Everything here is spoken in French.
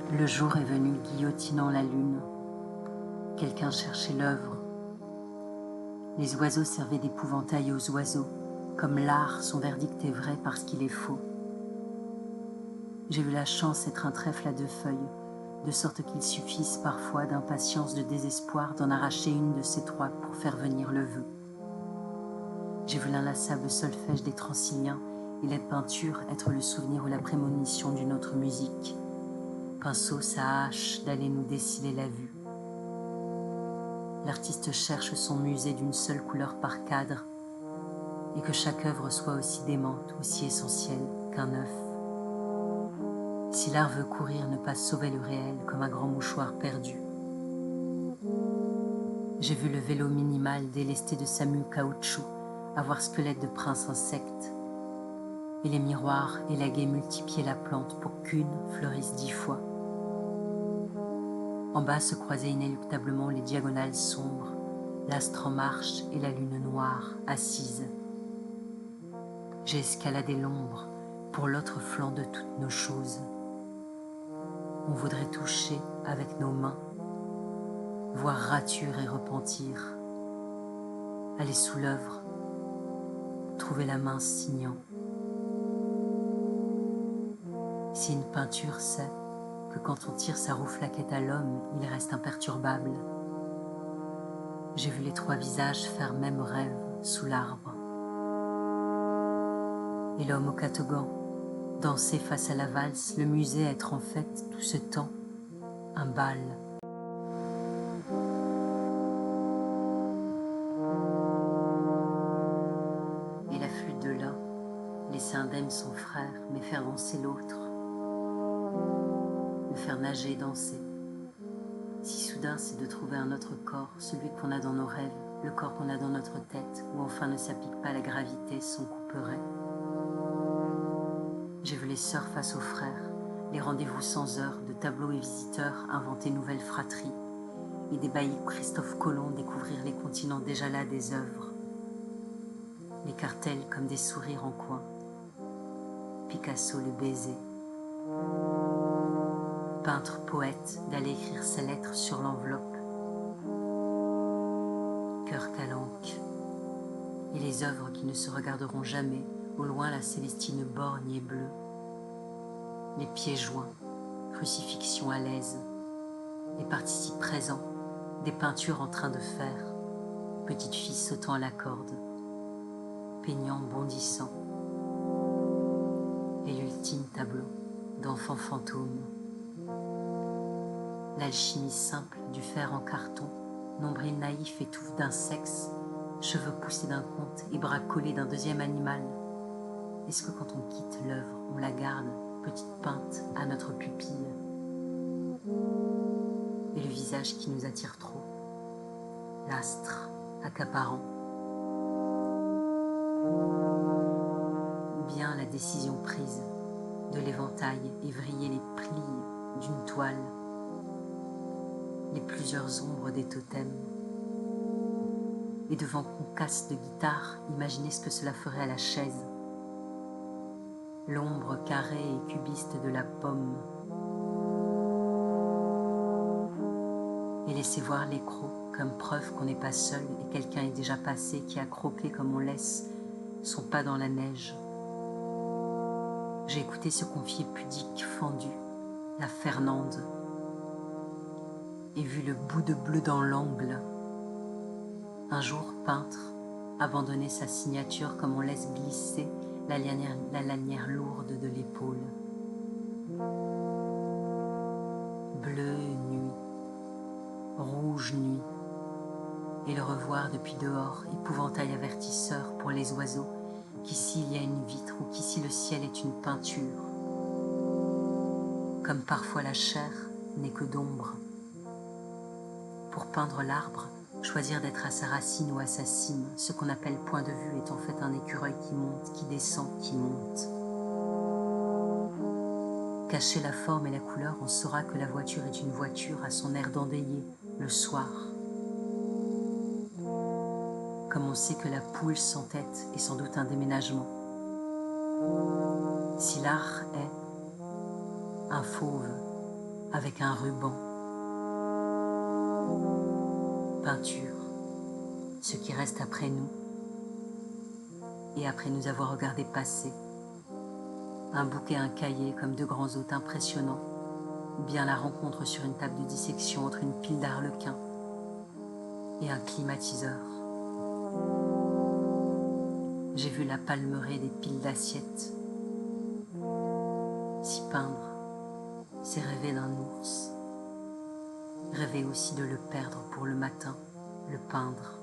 Le jour est venu guillotinant la lune. Quelqu'un cherchait l'œuvre. Les oiseaux servaient d'épouvantail aux oiseaux, comme l'art, son verdict est vrai parce qu'il est faux. J'ai vu la chance être un trèfle à deux feuilles, de sorte qu'il suffise parfois d'impatience, de désespoir, d'en arracher une de ces trois pour faire venir le vœu. J'ai vu l'inlassable solfège des Transiliens et les peintures être le souvenir ou la prémonition d'une autre musique. Pinceau, sa hache d'aller nous déciler la vue. L'artiste cherche son musée d'une seule couleur par cadre, et que chaque œuvre soit aussi démente, aussi essentielle qu'un œuf. Si l'art veut courir, ne pas sauver le réel comme un grand mouchoir perdu. J'ai vu le vélo minimal délesté de sa mue caoutchouc, avoir squelette de prince insecte, et les miroirs élagués multiplier la plante pour qu'une fleurisse 10 fois. En bas se croisaient inéluctablement les diagonales sombres, l'astre en marche et la lune noire assise. J'ai escaladé l'ombre pour l'autre flanc de toutes nos choses. On voudrait toucher avec nos mains, voir rature et repentir, aller sous l'œuvre, trouver la main signant. Si une peinture sait que quand on tire sa rouflaquette à l'homme, il reste imperturbable. J'ai vu les trois visages faire même rêve sous l'arbre. Et l'homme au catogan, danser face à la valse, le musée être en fait tout ce temps un bal. Et la flûte de l'un laisser indemne son frère, mais faire danser l'autre, le faire nager et danser. Si soudain c'est de trouver un autre corps, celui qu'on a dans nos rêves, le corps qu'on a dans notre tête, où enfin ne s'applique pas la gravité, son couperet. J'ai vu les sœurs face aux frères, les rendez-vous sans heure, de tableaux et visiteurs inventer nouvelle fratrie, et des baillis Christophe Colomb découvrir les continents déjà là des œuvres. Les cartels comme des sourires en coin, Picasso le baiser. Peintre, poète, d'aller écrire ses lettres sur l'enveloppe. Cœur calanque. Et les œuvres qui ne se regarderont jamais, au loin la célestine borgne et bleue. Les pieds joints, crucifixion à l'aise. Les participes présents, des peintures en train de faire. Petite fille sautant à la corde. Peignant bondissant. Et l'ultime tableau d'enfant fantôme. L'alchimie simple du fer en carton, nombril naïf étouffe d'un sexe, cheveux poussés d'un conte et bras collés d'un deuxième animal. Est-ce que quand on quitte l'œuvre, on la garde, petite peinte, à notre pupille? Et le visage qui nous attire trop, l'astre accaparant. Ou bien la décision prise de l'éventail et vriller les plis d'une toile, les plusieurs ombres des totems. Et devant qu'on casse de guitare, imaginez ce que cela ferait à la chaise. L'ombre carrée et cubiste de la pomme. Et laisser voir l'écrou comme preuve qu'on n'est pas seul et quelqu'un est déjà passé qui a croqué comme on laisse son pas dans la neige. J'ai écouté ce confier pudique fendu, la Fernande, et vu le bout de bleu dans l'angle. Un jour, peintre, abandonner sa signature comme on laisse glisser la lanière lourde de l'épaule. Bleu nuit, rouge nuit, et le revoir depuis dehors, épouvantail avertisseur pour les oiseaux, qu'ici il y a une vitre ou qu'ici le ciel est une peinture. Comme parfois la chair n'est que d'ombre. Pour peindre l'arbre, choisir d'être à sa racine ou à sa cime, ce qu'on appelle point de vue est en fait un écureuil qui monte, qui descend, qui monte. Cacher la forme et la couleur, on saura que la voiture est une voiture à son air d'endeuillé, le soir. Comme on sait que la poule sans tête est sans doute un déménagement. Si l'art est un fauve, avec un ruban. Peinture, ce qui reste après nous, et après nous avoir regardé passer. Un bouquet, un cahier, comme deux grands hôtes impressionnants, ou bien la rencontre sur une table de dissection entre une pile d'arlequins et un climatiseur. J'ai vu la palmeraie des piles d'assiettes. S'y peindre, c'est rêver d'un ours. Rêver aussi de le perdre pour le matin, le peindre.